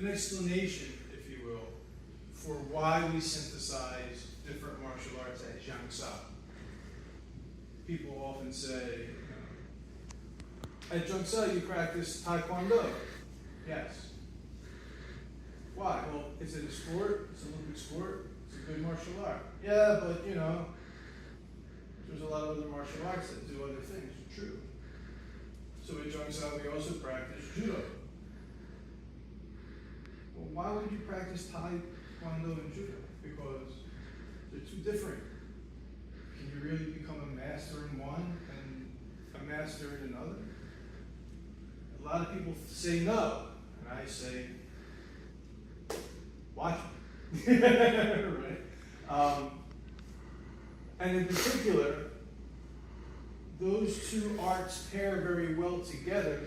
an explanation, if you will, for why we synthesize different martial arts at Zhang Sah. People often say, at Zhang Sah you practice Tae Kwon. Yes. Why? Well, is it a sport? It's an Olympic sport. It's a good martial art. Yeah, but you know, there's a lot of other martial arts that do other things. True. So at Zhang Sah we also practice Judo. Well, why would you practice Tae Kwon and Judo? Because they're two different. Can you really become a master in one and a master in another? A lot of people say no, and I say, watch it. Right? And in particular, those two arts pair very well together,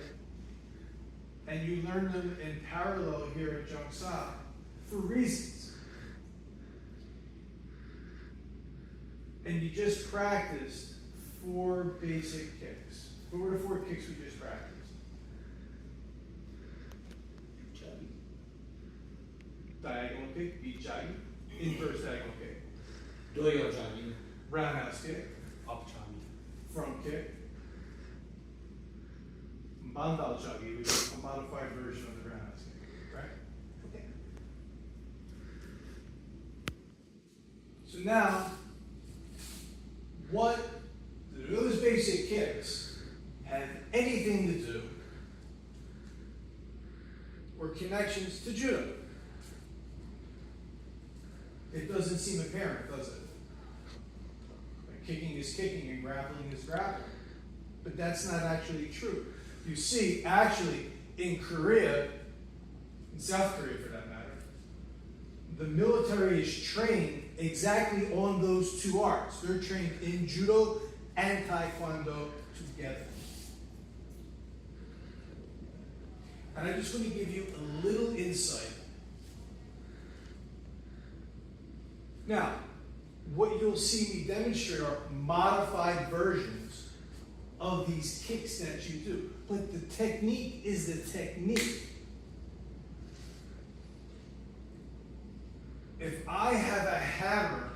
and you learn them in parallel here at Zhang Sah for reasons. And you just practiced 4 basic kicks. What were the 4 kicks we just practiced? Diagonal kick, bichagi, inverse diagonal kick. Doyo-jagi, Roundhouse kick, up-jagi. front kick. Bandal-jagi, which is a modified version of the roundhouse kick, right? Okay. So now, what do those basic kicks have anything to do or connections to Judo? It doesn't seem apparent, does it? Like kicking is kicking and grappling is grappling. But that's not actually true. You see, actually, in Korea, in South Korea for that matter, the military is trained exactly on those 2 arts. They're trained in Judo and Taekwondo together. And I just want to give you a little insight. Now, what you'll see me demonstrate are modified versions of these kicks that you do. But the technique is the technique. If I have a hammer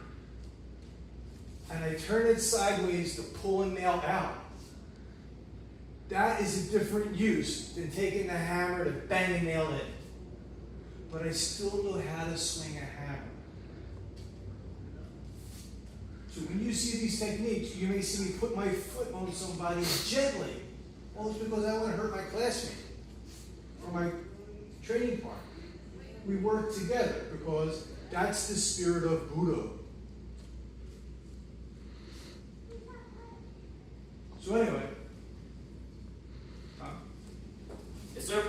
and I turn it sideways to pull a nail out, that is a different use than taking the hammer to bang a nail in. But I still know how to swing a hammer. So when you see these techniques, you may see me put my foot on somebody gently. Well, it's because I want to hurt my classmate or my training partner. We work together because that's the spirit of Budo. So anyway. Yes, sir.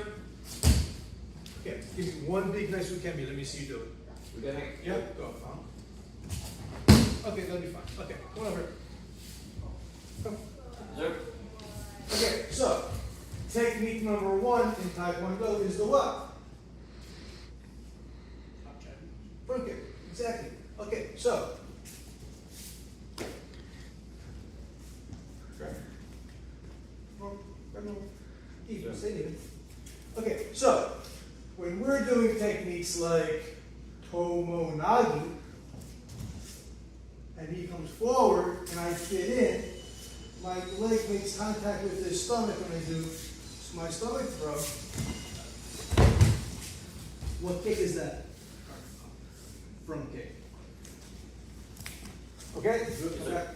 Okay, give me one big nice ukemi. Let me see you do it. We got it? Yep, go. Okay, that'll be fine. Okay, come on over. Come. Sir. Okay, so technique number 1 in Taekwondo is the what? Front kick. Exactly. Okay, so even, stay even. Okay, so when we're doing techniques like Tomo Nagi, and he comes forward and I fit in, my leg makes contact with his stomach when I do my stomach throw. What kick is that? Front kick. Okay? Okay.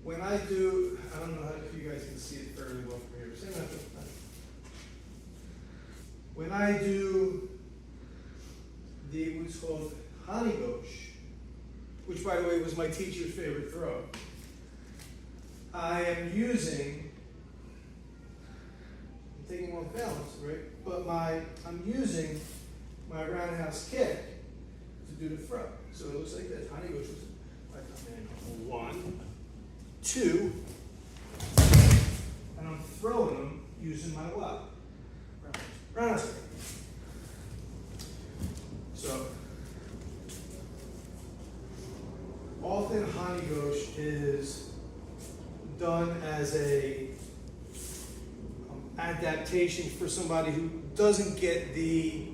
When I do, I don't know if you guys can see it fairly well from here. Same method. When I do what's called Hanigosh, which by the way was my teacher's favorite throw, I am using, I'm taking off balance, right? But I'm using my roundhouse kick to do the throw. So it looks like this. Hanigosh was like 1, 2, and I'm throwing them using my what? Roundhouse kick. So, all often Hanigoshi is done as a adaptation for somebody who doesn't get the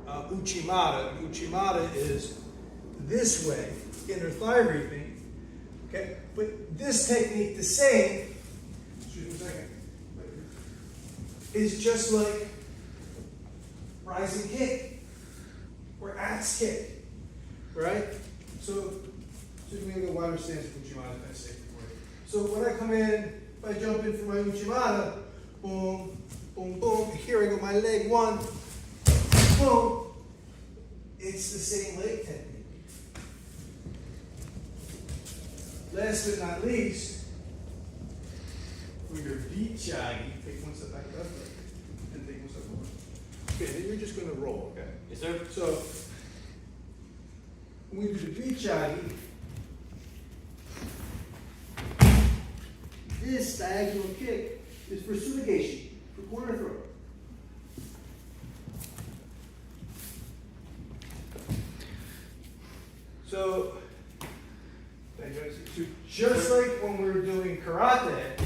Uchimata. Uchimata is this way, inner thigh reaping. Okay, but this technique, the same, excuse me a second, is just like rising kick or axe kick, right? So we're going to go wider stance with Uchimata, if that's safe for you. So when I come in, if I jump in for my Uchimata, boom, boom, boom, here I go, my leg, one, boom, it's the same leg technique. Last but not least, for your Vichagi, take one step back, and take one step forward. Okay, then you're just going to roll, okay? Yes, sir. So, when we do the Vichagi, this diagonal kick is for Tsunageshi, for corner throw. So just like when we were doing karate,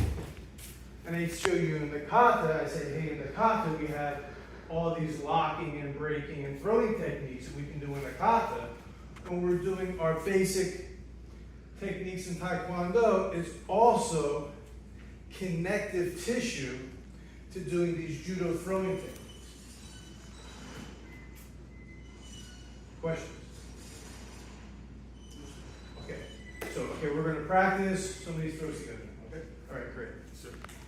and I show you in the kata, I say, hey, in the kata we have all these locking and breaking and throwing techniques that we can do in the kata. When we're doing our basic techniques in Taekwondo, it's also connective tissue to doing these judo throwing techniques. Questions? Okay, so we're going to practice some of these throws together. Okay, all right, great.